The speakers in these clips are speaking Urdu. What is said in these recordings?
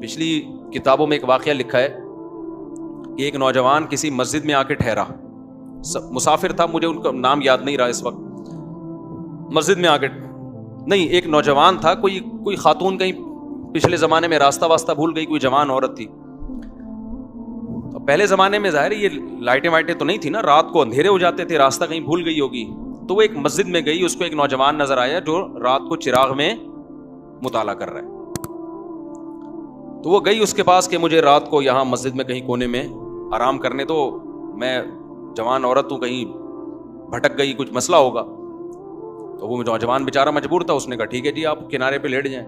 پچھلی کتابوں میں ایک واقعہ لکھا ہے کہ ایک نوجوان کسی مسجد میں آ کے ٹھہرا, مسافر تھا, مجھے ان کا نام یاد نہیں رہا اس وقت. مسجد میں آ کے نہیں, ایک نوجوان تھا, کوئی خاتون کہیں پچھلے زمانے میں راستہ واسطہ بھول گئی, کوئی جوان عورت تھی. پہلے زمانے میں ظاہر یہ لائٹیں وائٹیں تو نہیں تھی نا, رات کو اندھیرے ہو جاتے تھے, راستہ کہیں بھول گئی ہوگی. تو وہ ایک مسجد میں گئی, اس کو ایک نوجوان نظر آیا جو رات کو چراغ میں مطالعہ کر رہا ہے. تو وہ گئی اس کے پاس کہ مجھے رات کو یہاں مسجد میں کہیں کونے میں آرام کرنے, تو میں جوان عورت ہوں, کہیں بھٹک گئی, کچھ مسئلہ ہوگا. تو وہ نوجوان بیچارہ مجبور تھا, اس نے کہا ٹھیک ہے جی آپ کنارے پہ لیٹ جائیں.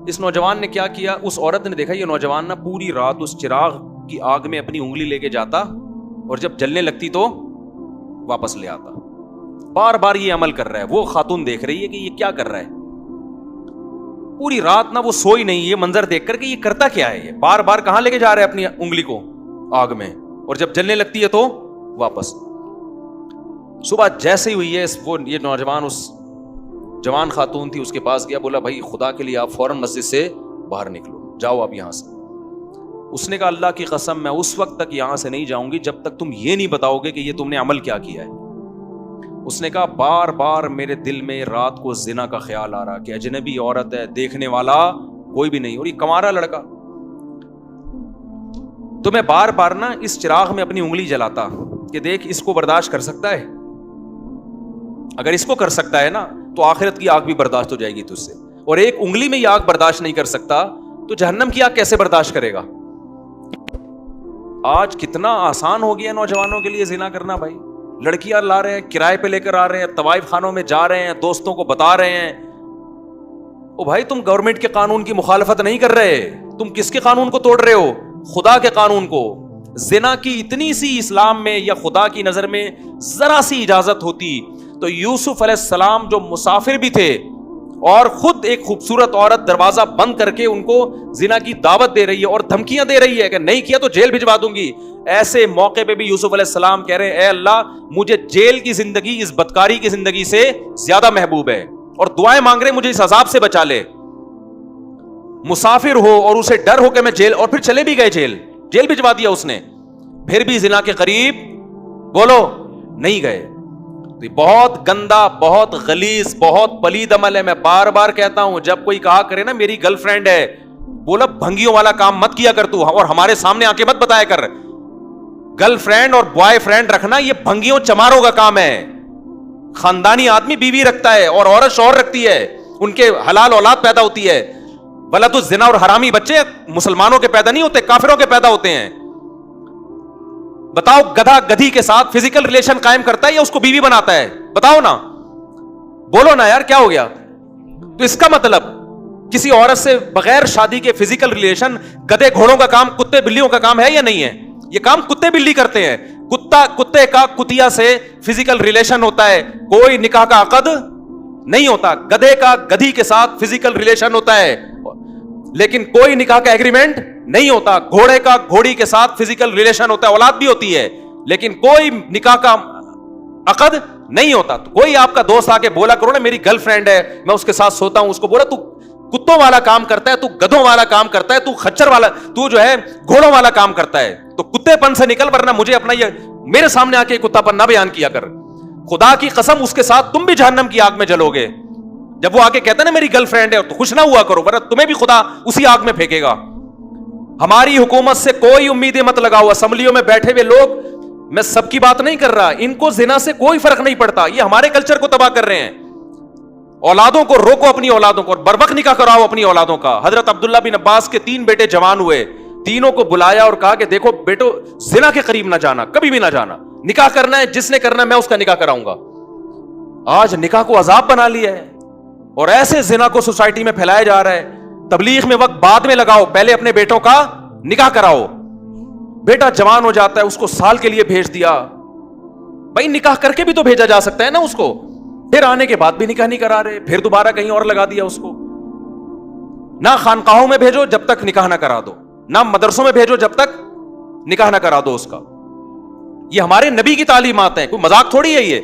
اس نوجوان نے کیا کیا, اس عورت نے دیکھا یہ نوجوان نا پوری رات اس چراغ کی آگ میں اپنی انگلی لے کے جاتا اور جب جلنے لگتی تو واپس لے آتا. بار بار یہ عمل کر رہا ہے. وہ خاتون دیکھ رہی ہے کہ یہ کیا کر رہا ہے, پوری رات نہ وہ سوئی نہیں, یہ منظر دیکھ کر کہ یہ کرتا کیا ہے, یہ بار بار کہاں لے کے جا رہا ہے اپنی انگلی کو آگ میں, اور جب جلنے لگتی ہے تو واپس. صبح جیسے ہی ہوئی ہے یہ نوجوان اس جوان خاتون تھی اس کے پاس گیا, بولا بھائی خدا کے لیے آپ فوراً مسجد سے باہر نکلو, جاؤ آپ یہاں سے. اس نے کہا اللہ کی قسم میں اس وقت تک یہاں سے نہیں جاؤں گی جب تک تم یہ نہیں بتاؤ گے کہ یہ تم نے عمل کیا کیا ہے. اس نے کہا بار بار میرے دل میں رات کو زنا کا خیال آ رہا کہ اجنبی عورت ہے, دیکھنے والا کوئی بھی نہیں, اور یہ کنوارا لڑکا. تو میں بار بار نا اس چراغ میں اپنی انگلی جلاتا کہ دیکھ اس کو برداشت کر سکتا ہے, اگر اس کو کر سکتا ہے نا تو آخرت کی آگ بھی برداشت ہو جائے گی تجھ سے, اور ایک انگلی میں یہ آگ برداشت نہیں کر سکتا تو جہنم کی آگ کیسے برداشت کرے گا. آج کتنا آسان ہو گیا نوجوانوں کے لیے زنا کرنا بھائی. لڑکیاں لا رہے ہیں, کرائے پہ لے کر آ رہے ہیں, طوائف خانوں میں جا رہے ہیں, دوستوں کو بتا رہے ہیں. او بھائی تم گورنمنٹ کے قانون کی مخالفت نہیں کر رہے, تم کس کے قانون کو توڑ رہے ہو, خدا کے قانون کو. زنا کی اتنی سی اسلام میں یا خدا کی نظر میں ذرا سی اجازت ہوتی تو یوسف علیہ السلام جو مسافر بھی تھے اور خود ایک خوبصورت عورت دروازہ بند کر کے ان کو زنا کی دعوت دے رہی ہے اور دھمکیاں دے رہی ہے کہ نہیں کیا تو جیل بھجوا دوں گی, ایسے موقع پہ بھی یوسف علیہ السلام کہہ رہے ہیں اے اللہ مجھے جیل کی زندگی اس بدکاری کی زندگی سے زیادہ محبوب ہے, اور دعائیں مانگ رہے مجھے اس عذاب سے بچا لے. مسافر ہو اور اسے ڈر ہو کہ میں جیل, اور پھر چلے بھی گئے جیل بھجوا دیا اس نے, پھر بھی زنا کے قریب بولو نہیں گئے. تو یہ بہت گندا, بہت غلیظ, بہت پلید عمل ہے. میں بار بار کہتا ہوں جب کوئی کہا کرے نا میری گرل فرینڈ ہے, بولا بھنگیوں والا کام مت کیا کر تو, اور ہمارے سامنے آ کے مت بتایا کر. گرل فرینڈ اور بوائے فرینڈ رکھنا یہ بھنگیوں چماروں کا کام ہے. خاندانی آدمی بیوی رکھتا ہے اور عورت شوہر رکھتی ہے, ان کے حلال اولاد پیدا ہوتی ہے. ولد الزنا اور حرامی بچے مسلمانوں کے پیدا نہیں ہوتے, کافروں کے پیدا ہوتے ہیں. بتاؤ گدھا گدھی کے ساتھ فزیکل ریلیشن قائم کرتا ہے یا اس کو بیوی بناتا ہے, بتاؤ نا, بولو نا یار کیا ہو گیا. تو اس کا مطلب کسی عورت سے بغیر شادی کے فزیکل ریلیشن گدھے گھوڑوں کا کام, کتے بلیوں کا کام ہے یا نہیں ہے؟ یہ کام کتے بلی کرتے ہیں. کتے کا کتیا سے فزیکل ریلیشن ہوتا ہے, کوئی نکاح کا عقد نہیں ہوتا. گدھے کا گدھی کے ساتھ فزیکل ریلیشن ہوتا ہے لیکن کوئی نکاح کا ایگریمنٹ نہیں ہوتا. گھوڑے کا گھوڑی کے ساتھ فزیکل ریلیشن ہوتا ہے, اولاد بھی ہوتی ہے, لیکن کوئی نکاح کا عقد نہیں ہوتا. تو کوئی آپ کا دوست آ کے بولا کرو نا میری گرل فرینڈ ہے, میں اس کے ساتھ سوتا ہوں, اس کو بولا تو کتوں والا کام کرتا ہے, تو گدھوں والا کام کرتا ہے, تو خچر والا, تو جو ہے گھوڑوں والا کام کرتا ہے, تو کتے پن سے نکل, ورنہ مجھے اپنا یہ میرے سامنے آ کے کتا پن نہ بیان کیا کر. خدا کی قسم اس کے ساتھ تم بھی جہنم کی آگ میں جلو گے. جب وہ آ کے کہتا ہے نا میری گرل فرینڈ ہے تو خوش نہ ہوا کرو, ورنہ تمہیں بھی خدا اسی آگ میں پھینکے گا. ہماری حکومت سے کوئی امیدیں مت لگاؤ. اسمبلیوں میں بیٹھے ہوئے لوگ, میں سب کی بات نہیں کر رہا, ان کو زنا سے کوئی فرق نہیں پڑتا, یہ ہمارے کلچر کو تباہ کر رہے ہیں. اولادوں کو روکو, اپنی اولادوں کو, اور بروقت نکاح کراؤ اپنی اولادوں کا. حضرت عبداللہ بن عباس کے 3 بیٹے جوان ہوئے, تینوں کو بلایا اور کہا کہ دیکھو بیٹو زنا کے قریب نہ جانا, کبھی بھی نہ جانا, نکاح کرنا ہے جس نے کرنا ہے میں اس کا نکاح کراؤں گا. آج نکاح کو عذاب بنا لیا ہے اور ایسے زنا کو سوسائٹی میں پھیلایا جا رہا ہے. تبلیغ میں وقت بعد میں لگاؤ, پہلے اپنے بیٹوں کا نکاح کراؤ. بیٹا جوان ہو جاتا ہے, اس کو سال کے لیے بھیج دیا, بھائی نکاح کر کے بھی تو بھیجا جا سکتا ہے نا اس کو. پھر آنے کے بعد بھی نکاح نہیں کرا رہے, پھر دوبارہ کہیں اور لگا دیا اس کو. نہ خانقاہوں میں بھیجو جب تک نکاح نہ کرا دو, نہ مدرسوں میں بھیجو جب تک نکاح نہ کرا دو اس کا. یہ ہمارے نبی کی تعلیمات ہیں, کوئی مذاق تھوڑی ہے یہ.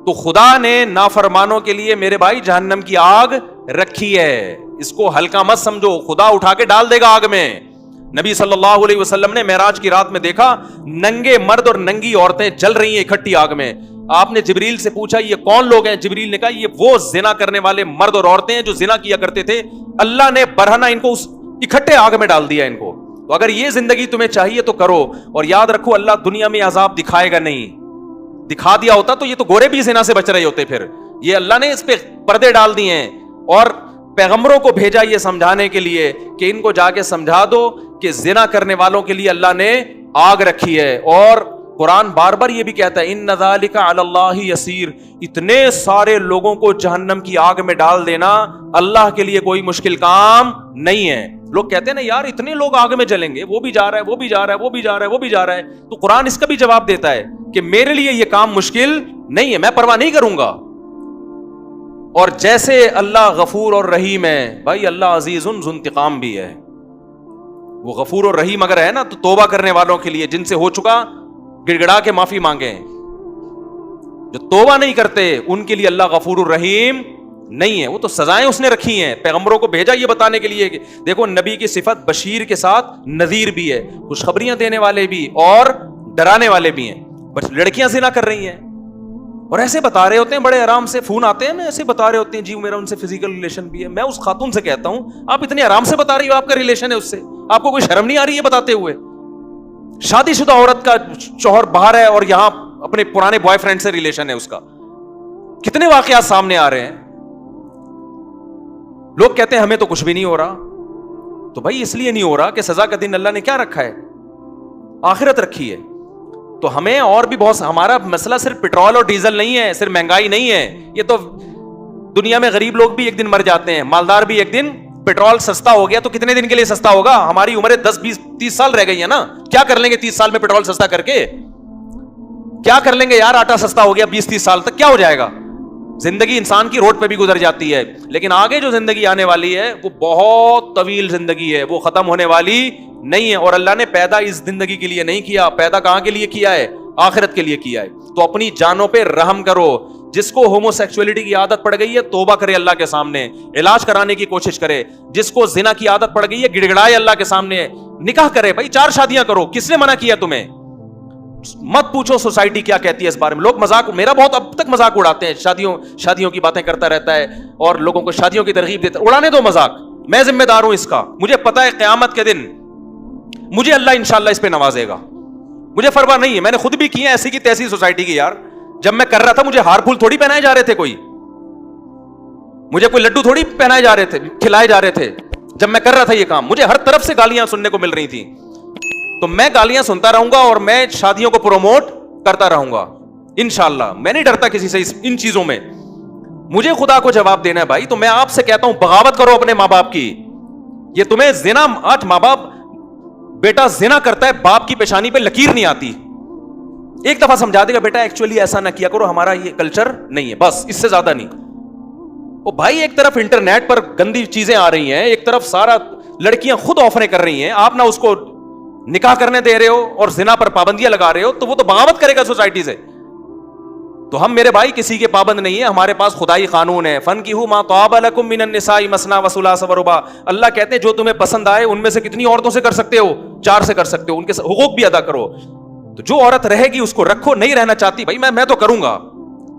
تو خدا نے نافرمانوں کے لیے میرے بھائی جہنم کی آگ رکھی ہے. اس کو ہلکا مت سمجھو, خدا اٹھا کے ڈال دے گا آگ میں. نبی صلی اللہ علیہ وسلم نے معراج کی رات میں دیکھا ننگے مرد اور ننگی عورتیں جل رہی ہیں اکٹھی آگ میں. آپ نے جبریل سے پوچھا یہ کون لوگ ہیں؟ جبریل نے کہا یہ وہ زنا کرنے والے مرد اور عورتیں ہیں جو زنا کیا کرتے تھے, اللہ نے برہنہ ان کو اکٹھے آگ میں ڈال دیا ان کو. تو اگر یہ زندگی تمہیں چاہیے تو کرو, اور یاد رکھو اللہ دنیا میں عذاب دکھائے گا نہیں. دکھا دیا ہوتا تو یہ تو گورے بھی زنا سے بچ رہے ہوتے. پھر یہ اللہ نے اس پہ پردے ڈال دیے ہیں, اور پیغمبروں کو بھیجا یہ سمجھانے کے لیے کہ ان کو جا کے سمجھا دو کہ زنا کرنے والوں کے لیے اللہ نے آگ رکھی ہے. اور قرآن بار بار یہ بھی کہتا ہے ان ذالک علی اللہ یسیر, اتنے سارے لوگوں کو جہنم کی آگ میں ڈال دینا اللہ کے لیے کوئی مشکل کام نہیں ہے. لوگ کہتے ہیں نا یار اتنے لوگ آگ میں جلیں گے, وہ بھی جا رہا ہے, وہ بھی جا رہا ہے, وہ بھی جا رہا ہے, وہ بھی جا رہا ہے. تو قرآن اس کا بھی جواب دیتا ہے کہ میرے لیے یہ کام مشکل نہیں ہے, میں پرواہ نہیں کروں گا. اور جیسے اللہ غفور اور رحیم ہے, بھائی اللہ عزیز ذو انتقام بھی ہے. وہ غفور اور رحیم اگر ہے نا تو توبہ کرنے والوں کے لیے, جن سے ہو چکا گڑ گڑا کے معافی مانگیں. جو توبہ نہیں کرتے ان کے لیے اللہ غفور الرحیم نہیں ہے. وہ تو سزائیں اس نے رکھی ہیں, پیغمبروں کو بھیجا یہ بتانے کے لیے کہ دیکھو نبی کی صفت بشیر کے ساتھ نذیر بھی ہے, خوشخبریاں دینے والے بھی اور ڈرانے والے بھی ہیں. بس لڑکیاں زنا کر رہی ہیں اور ایسے بتا رہے ہوتے ہیں, بڑے آرام سے فون آتے ہیں نا, ایسے بتا رہے ہوتے ہیں جی میرا ان سے فزیکل ریلیشن بھی ہے. میں اس خاتون سے کہتا ہوں آپ اتنے آرام سے بتا رہی ہو آپ کا ریلیشن ہے اس سے, آپ کو کوئی شرم نہیں آ رہی ہے بتاتے ہوئے؟ شادی شدہ عورت کا شوہر باہر ہے اور یہاں اپنے پرانے بوائے فرینڈ سے ریلیشن ہے اس کا. کتنے واقعات سامنے آ رہے ہیں. لوگ کہتے ہیں ہمیں تو کچھ بھی نہیں ہو رہا. تو بھائی اس لیے نہیں ہو رہا کہ سزا کا دن اللہ نے کیا رکھا ہے؟ آخرت رکھی ہے. تو ہمیں اور بھی بہت, ہمارا مسئلہ صرف پیٹرول اور ڈیزل نہیں ہے, صرف مہنگائی نہیں ہے. یہ تو دنیا میں غریب لوگ بھی ایک دن مر جاتے ہیں, مالدار بھی ایک دن. پیٹرول سستا ہو گیا تو کتنے دن کے لیے سستا ہوگا؟ ہماری عمریں 10 20 30 سال رہ گئی ہیں نا. کیا کر لیں گے 30 سال میں پیٹرول سستا کر کے؟ کیا کر لیں گے یار؟ آٹا سستا ہو گیا 20 30 سال تک کیا ہو جائے گا؟ زندگی انسان کی روڈ پہ بھی گزر جاتی ہے, لیکن آگے جو زندگی آنے والی ہے وہ بہت طویل زندگی ہے, وہ ختم ہونے والی نہیں ہے. اور اللہ نے پیدا اس زندگی کے لیے نہیں کیا, پیدا کہاں کے لیے کیا ہے؟ آخرت کے لیے کیا ہے. تو اپنی جانوں پہ رحم کرو. جس کو ہومو سیکسولیٹی کی عادت پڑ گئی ہے توبہ کرے اللہ کے سامنے, علاج کرانے کی کوشش کرے. جس کو زنا کی عادت پڑ گئی ہے گڑ گڑائے اللہ کے سامنے, نکاح کرے. بھائی 4 شادیاں کرو, کس نے منع کیا تمہیں؟ مت پوچھو سوسائٹی کیا کہتی ہے اس بارے میں. لوگ مذاق, میرا بہت اب تک مذاق اڑاتے ہیں, شادیوں کی باتیں کرتا رہتا ہے اور لوگوں کو شادیوں کی ترغیب دیتا ہے. اڑانے دو مذاق, میں ذمہ دار ہوں اس کا. مجھے پتا ہے قیامت کے دن مجھے اللہ انشاءاللہ اس پہ نوازے گا. مجھے پرواہ نہیں ہے, میں نے خود بھی کی ہے ایسی کی تیسی سوسائٹی کی. یار جب میں کر رہا تھا مجھے ہار پھول تھوڑی پہنائے جا رہے تھے, مجھے کوئی لڈو تھوڑی پہنائے جا رہے تھے, کھلائے جا رہے تھے. جب میں کر رہا تھا یہ کام مجھے ہر طرف سے گالیاں سننے کو مل رہی تھی. تو میں گالیاں سنتا رہوں گا اور میں شادیوں کو پروموٹ کرتا رہوں گا انشاءاللہ. میں نہیں ڈرتا کسی سے ان چیزوں میں. مجھے خدا کو جواب دینا ہے بھائی. تو میں آپ سے کہتا ہوں بغاوت کرو اپنے ماں باپ کی. یہ تمہیں زنا, آج ماں باپ, بیٹا زنا کرتا ہے باپ کی پیشانی پہ لکیر نہیں آتی, ایک دفعہ سمجھا دے گا بیٹا ایکچولی ایسا نہ کیا کرو, ہمارا یہ کلچر نہیں ہے, بس اس سے زیادہ نہیں. او بھائی ایک طرف انٹرنیٹ پر گندی چیزیں آ رہی ہیں, ایک طرف سارا لڑکیاں خود آفریں کر رہی ہیں, آپ نہ اس کو نکاح کرنے دے رہے ہو اور زنا پر پابندیاں لگا رہے ہو, تو وہ تو بغاوت کرے گا سوسائٹی سے. تو ہم میرے بھائی کسی کے پابند نہیں ہیں, ہمارے پاس خدائی قانون ہے. فَانْكِحُوا مَا طَابَ لَكُم مِّنَ النِّسَاءِ مَثْنَىٰ وَثُلَاثَ وَرُبَاعَ. اللہ کہتے ہیں جو تمہیں پسند آئے ان میں سے کتنی عورتوں سے کر سکتے ہو؟ 4 سے کر سکتے ہو. ان کے حقوق بھی ادا کرو. تو جو عورت رہے گی اس کو رکھو, نہیں رہنا چاہتی بھائی میں تو کروں گا,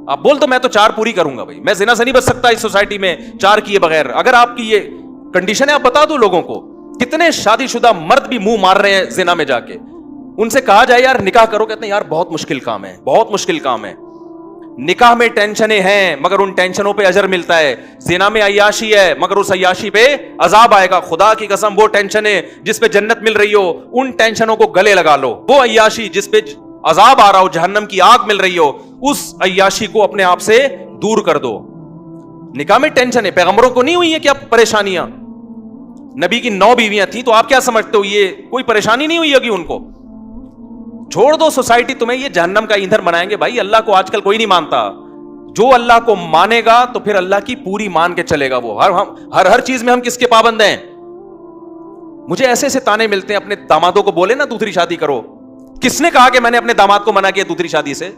آپ بول تو میں تو 4 پوری کروں گا. بھائی میں زنا سے نہیں بچ سکتا اس سوسائٹی میں 4 کیے بغیر. اگر آپ کی یہ کنڈیشن ہے آپ بتا دو لوگوں کو. کتنے شادی شدہ مرد بھی منہ مار رہے ہیں زنا میں جا کے, ان سے کہا جائے یار نکاح کرو, کہتے ہیں یار بہت مشکل کام ہے, بہت مشکل کام ہے. نکاح میں ٹینشنیں ہیں مگر ان ٹینشنوں پہ اجر ملتا ہے. زنا میں عیاشی ہے مگر اس عیاشی پہ عذاب آئے گا. خدا کی قسم وہ ٹینشنیں جس پہ جنت مل رہی ہو ان ٹینشنوں کو گلے لگا لو. وہ عیاشی جس پہ عذاب آ رہا ہو, جہنم کی آگ مل رہی ہو, اس عیاشی کو اپنے آپ سے دور کر دو. نکاح میں ٹینشن ہے, پیغمبروں کو نہیں ہوئی ہے کیا پریشانیاں؟ نبی کی 9 بیویاں تھیں, تو آپ کیا سمجھتے ہو یہ کوئی پریشانی نہیں ہوئی ہوگی ان کو؟ چھوڑ دو, سوسائٹی تمہیں یہ جہنم کا ایندھن بنائیں گے. بھائی اللہ کو آج کل کوئی نہیں مانتا. جو اللہ کو مانے گا تو پھر اللہ کی پوری مان کے چلے گا. وہ ہر چیز میں ہم کس کے پابند ہیں؟ مجھے ایسے ایسے تانے ملتے ہیں, اپنے دامادوں کو بولے نا دوسری شادی کرو. کس نے کہا کہ میں نے اپنے داماد کو منع کیا دوسری شادی سے؟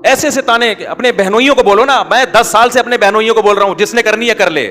ایسے ایسے تانے. اپنے بہنوئیوں کو بولو نا, میں 10 سال سے اپنے بہنوئیوں کو بول رہا ہوں جس نے کرنی ہے کر لے.